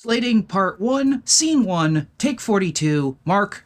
Slating Part 1, Scene 1, Take 42, Mark.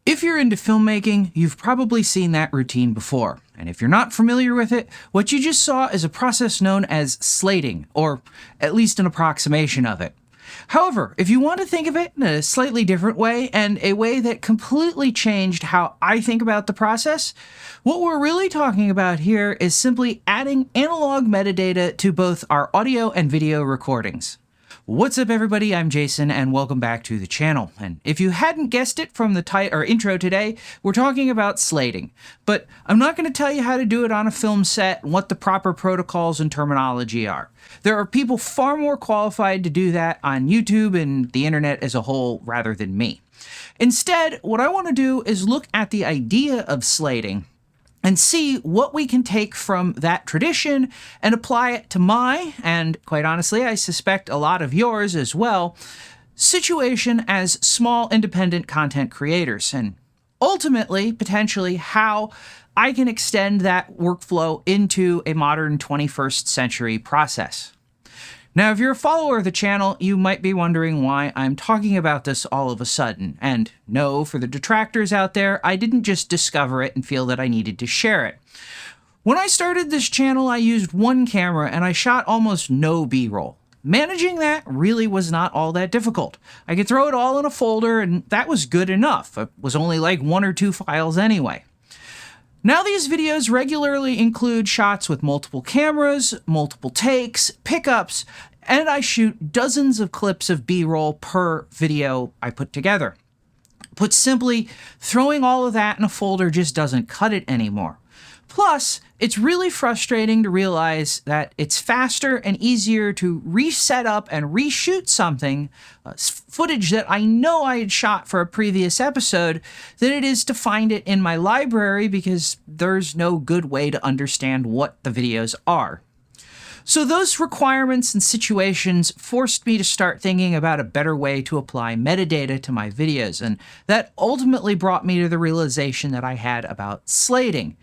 If you're into filmmaking, you've probably seen that routine before. And if you're not familiar with it, what you just saw is a process known as slating, or at least an approximation of it. However, if you want to think of it in a slightly different way, and a way that completely changed how I think about the process, what we're really talking about here is simply adding analog metadata to both our audio and video recordings. What's up everybody, I'm Jason and welcome back to the channel. And if you hadn't guessed it from the intro today, we're talking about slating. But I'm not going to tell you how to do it on a film set and what the proper protocols and terminology are. There are people far more qualified to do that on YouTube and the internet as a whole rather than me. Instead, what I want to do is look at the idea of slating and see what we can take from that tradition and apply it to my, and quite honestly, I suspect a lot of yours as well, situation as small independent content creators, and ultimately, potentially, how I can extend that workflow into a modern 21st century process. Now, if you're a follower of the channel, you might be wondering why I'm talking about this all of a sudden. And no, for the detractors out there, I didn't just discover it and feel that I needed to share it. When I started this channel, I used one camera and I shot almost no B-roll. Managing that really was not all that difficult. I could throw it all in a folder and that was good enough. It was only like 1 or 2 files anyway. Now these videos regularly include shots with multiple cameras, multiple takes, pickups, and I shoot dozens of clips of B-roll per video I put together. Put simply, throwing all of that in a folder just doesn't cut it anymore. Plus, it's really frustrating to realize that it's faster and easier to reset up and reshoot something, footage that I know I had shot for a previous episode, than it is to find it in my library because there's no good way to understand what the videos are. So those requirements and situations forced me to start thinking about a better way to apply metadata to my videos, and that ultimately brought me to the realization that I had about slating.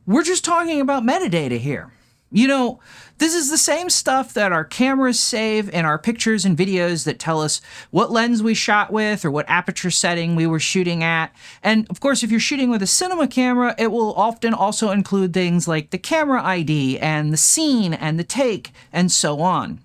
We're just talking about metadata here. You know, this is the same stuff that our cameras save in our pictures and videos that tell us what lens we shot with or what aperture setting we were shooting at. And of course, if you're shooting with a cinema camera, it will often also include things like the camera ID and the scene and the take and so on.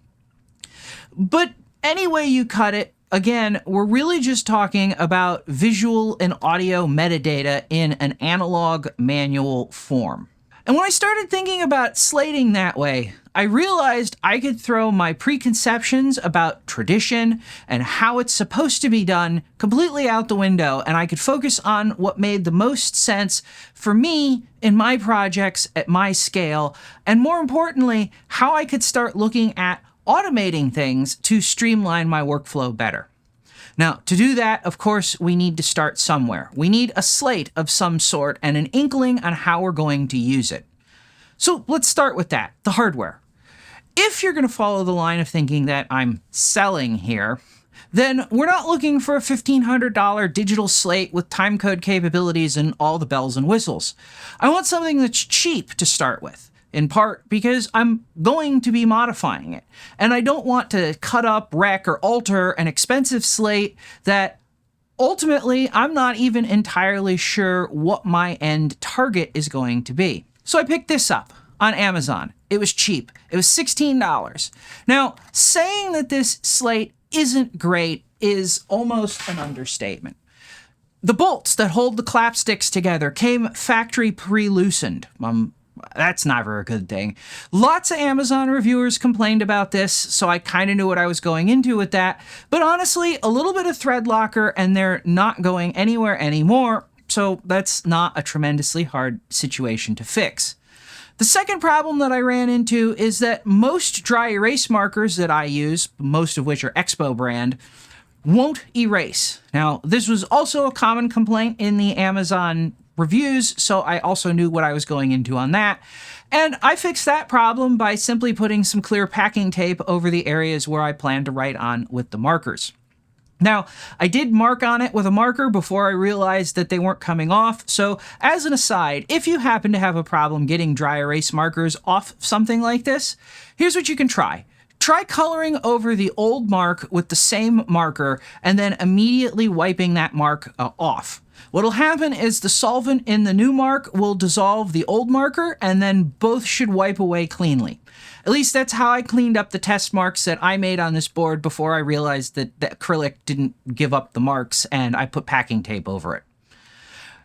But any way you cut it, again, we're really just talking about visual and audio metadata in an analog manual form. And when I started thinking about slating that way, I realized I could throw my preconceptions about tradition and how it's supposed to be done completely out the window, and I could focus on what made the most sense for me in my projects at my scale, and more importantly, how I could start looking at automating things to streamline my workflow better. Now, to do that, of course, we need to start somewhere. We need a slate of some sort and an inkling on how we're going to use it. So let's start with that, the hardware. If you're going to follow the line of thinking that I'm selling here, then we're not looking for a $1,500 digital slate with timecode capabilities and all the bells and whistles. I want something that's cheap to start with. In part because I'm going to be modifying it. And I don't want to cut up, wreck, or alter an expensive slate that ultimately I'm not even entirely sure what my end target is going to be. So I picked this up on Amazon. It was cheap. It was $16. Now, saying that this slate isn't great is almost an understatement. The bolts that hold the clapsticks together came factory pre-loosened. That's never a good thing. Lots of Amazon reviewers complained about this, so I kind of knew what I was going into with that. But honestly, a little bit of thread locker and they're not going anywhere anymore, so that's not a tremendously hard situation to fix. The second problem that I ran into is that most dry erase markers that I use, most of which are Expo brand, won't erase. Now, this was also a common complaint in the Amazon reviews, so I also knew what I was going into on that. And I fixed that problem by simply putting some clear packing tape over the areas where I plan to write on with the markers. Now, I did mark on it with a marker before I realized that they weren't coming off, so as an aside, if you happen to have a problem getting dry erase markers off something like this, here's what you can try. Try coloring over the old mark with the same marker and then immediately wiping that mark off. What'll happen is the solvent in the new mark will dissolve the old marker, and then both should wipe away cleanly. At least that's how I cleaned up the test marks that I made on this board before I realized that the acrylic didn't give up the marks, and I put packing tape over it.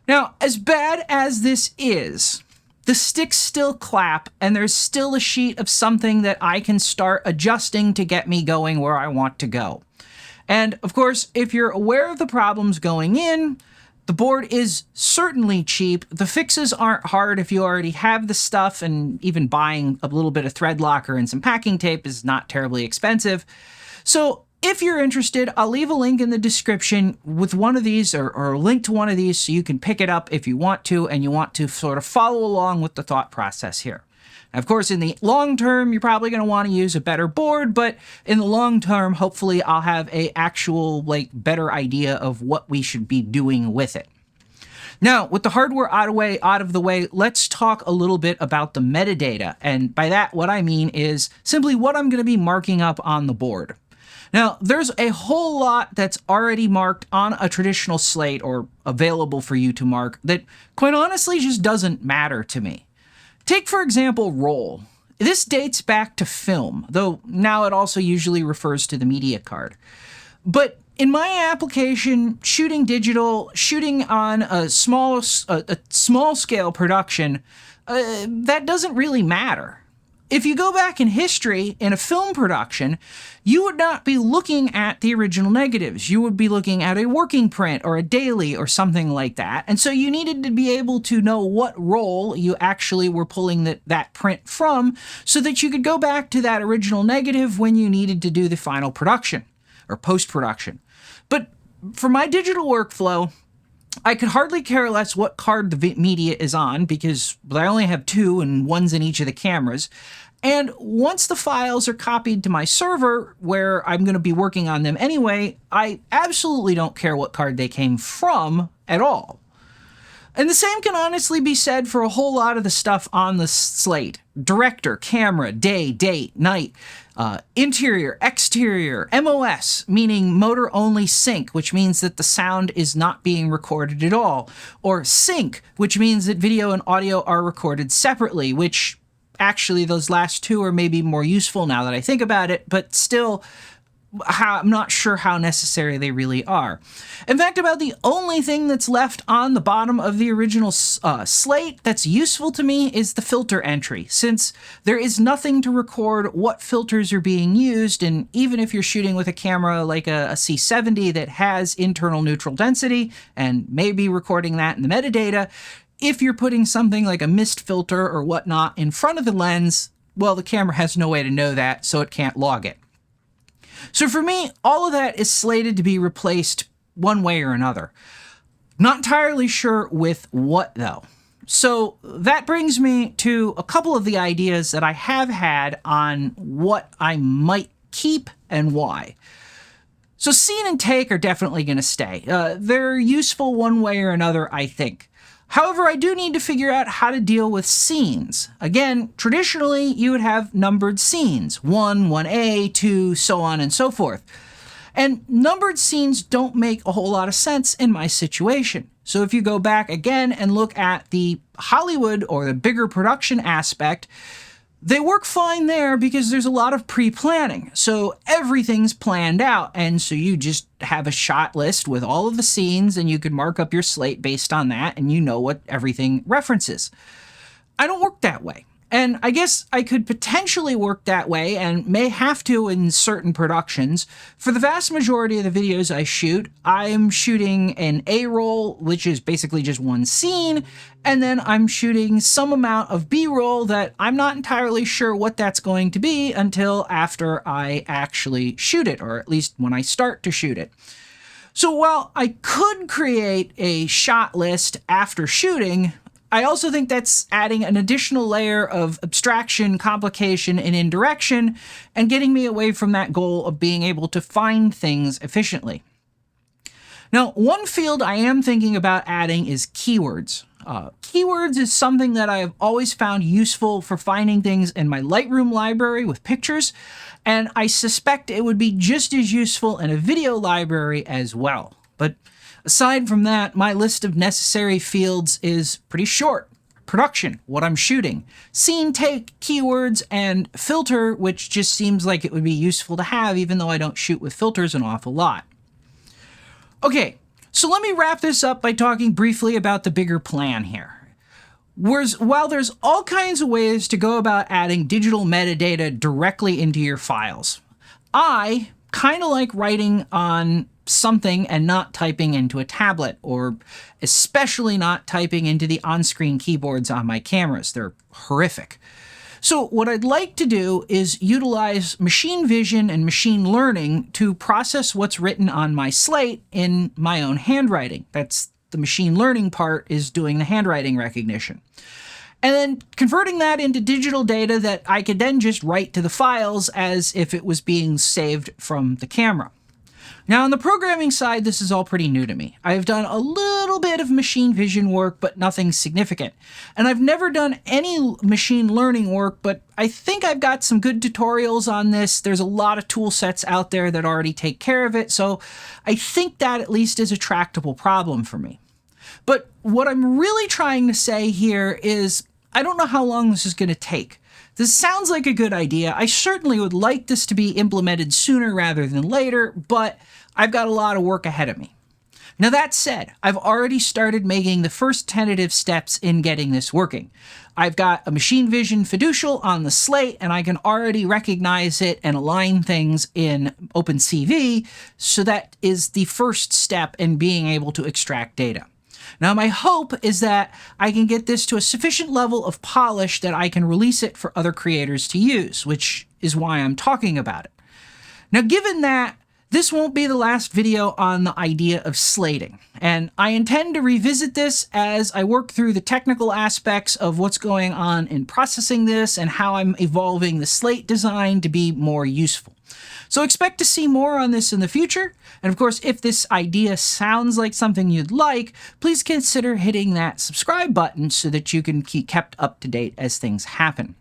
Now, as bad as this is, the sticks still clap, and there's still a sheet of something that I can start adjusting to get me going where I want to go. And of course, if you're aware of the problems going in, the board is certainly cheap. The fixes aren't hard if you already have the stuff, and even buying a little bit of thread locker and some packing tape is not terribly expensive. So if you're interested, I'll leave a link in the description with one of these, or a link to one of these, so you can pick it up if you want to, and you want to sort of follow along with the thought process here. Of course, in the long term, you're probably going to want to use a better board, but in the long term, hopefully I'll have a actual, better idea of what we should be doing with it. Now, with the hardware out of the way, let's talk a little bit about the metadata. And by that, what I mean is simply what I'm going to be marking up on the board. Now, there's a whole lot that's already marked on a traditional slate, or available for you to mark, that quite honestly just doesn't matter to me. Take, for example, roll. This dates back to film, though now it also usually refers to the media card. But in my application, shooting digital, shooting on a small scale production, that doesn't really matter. If you go back in history, in a film production, you would not be looking at the original negatives. You would be looking at a working print or a daily or something like that. And so you needed to be able to know what roll you actually were pulling that print from, so that you could go back to that original negative when you needed to do the final production or post-production. But for my digital workflow, I could hardly care less what card the media is on, because I only have two and one's in each of the cameras. And once the files are copied to my server, where I'm going to be working on them anyway, I absolutely don't care what card they came from at all. And the same can honestly be said for a whole lot of the stuff on the slate. Director, camera, day, date, night, interior, exterior, MOS, meaning motor only sync, which means that the sound is not being recorded at all, or sync, which means that video and audio are recorded separately, which actually those last two are maybe more useful now that I think about it, but still, I'm not sure how necessary they really are. In fact, about the only thing that's left on the bottom of the original slate that's useful to me is the filter entry, since there is nothing to record what filters are being used, and even if you're shooting with a camera like a C70 that has internal neutral density, and maybe recording that in the metadata, if you're putting something like a mist filter or whatnot in front of the lens, well, the camera has no way to know that, so it can't log it. So for me, all of that is slated to be replaced one way or another. Not entirely sure with what, though. So that brings me to a couple of the ideas that I have had on what I might keep and why. So scene and take are definitely going to stay. They're useful one way or another, I think. However, I do need to figure out how to deal with scenes. Again, traditionally, you would have numbered scenes, 1, 1A, 2, so on and so forth. And numbered scenes don't make a whole lot of sense in my situation. So if you go back again and look at the Hollywood or the bigger production aspect, they work fine there because there's a lot of pre-planning. So everything's planned out, and so you just have a shot list with all of the scenes, and you can mark up your slate based on that, and you know what everything references. I don't work that way. And I guess I could potentially work that way, and may have to in certain productions. For the vast majority of the videos I shoot, I'm shooting an A-roll, which is basically just one scene, and then I'm shooting some amount of B-roll that I'm not entirely sure what that's going to be until after I actually shoot it, or at least when I start to shoot it. So while I could create a shot list after shooting, I also think that's adding an additional layer of abstraction, complication, and indirection, and getting me away from that goal of being able to find things efficiently. Now, one field I am thinking about adding is keywords. Keywords is something that I have always found useful for finding things in my Lightroom library with pictures, and I suspect it would be just as useful in a video library as well. But aside from that, my list of necessary fields is pretty short. Production, what I'm shooting, scene take, keywords, and filter, which just seems like it would be useful to have even though I don't shoot with filters an awful lot. Okay, so let me wrap this up by talking briefly about the bigger plan here. While there's all kinds of ways to go about adding digital metadata directly into your files, I kind of like writing on something and not typing into a tablet, or especially not typing into the on-screen keyboards on my cameras. They're horrific. So what I'd like to do is utilize machine vision and machine learning to process what's written on my slate in my own handwriting. That's the machine learning part, is doing the handwriting recognition. And then converting that into digital data that I could then just write to the files as if it was being saved from the camera. Now, on the programming side, this is all pretty new to me. I've done a little bit of machine vision work, but nothing significant. And I've never done any machine learning work, but I think I've got some good tutorials on this. There's a lot of tool sets out there that already take care of it, so I think that at least is a tractable problem for me. But what I'm really trying to say here is I don't know how long this is going to take. This sounds like a good idea. I certainly would like this to be implemented sooner rather than later, but I've got a lot of work ahead of me. Now that said, I've already started making the first tentative steps in getting this working. I've got a machine vision fiducial on the slate, and I can already recognize it and align things in OpenCV, so that is the first step in being able to extract data. Now, my hope is that I can get this to a sufficient level of polish that I can release it for other creators to use, which is why I'm talking about it. Now, given that, this won't be the last video on the idea of slating, and I intend to revisit this as I work through the technical aspects of what's going on in processing this and how I'm evolving the slate design to be more useful. So expect to see more on this in the future, and of course, if this idea sounds like something you'd like, please consider hitting that subscribe button so that you can keep kept up to date as things happen.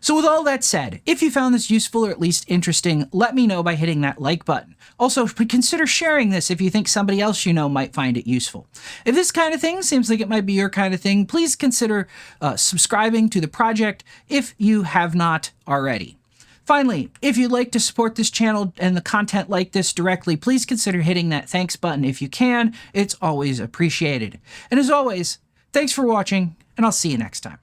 So with all that said, if you found this useful or at least interesting, let me know by hitting that like button. Also, consider sharing this if you think somebody else you know might find it useful. If this kind of thing seems like it might be your kind of thing, please consider subscribing to the project if you have not already. Finally, if you'd like to support this channel and the content like this directly, please consider hitting that thanks button if you can. It's always appreciated. And as always, thanks for watching, and I'll see you next time.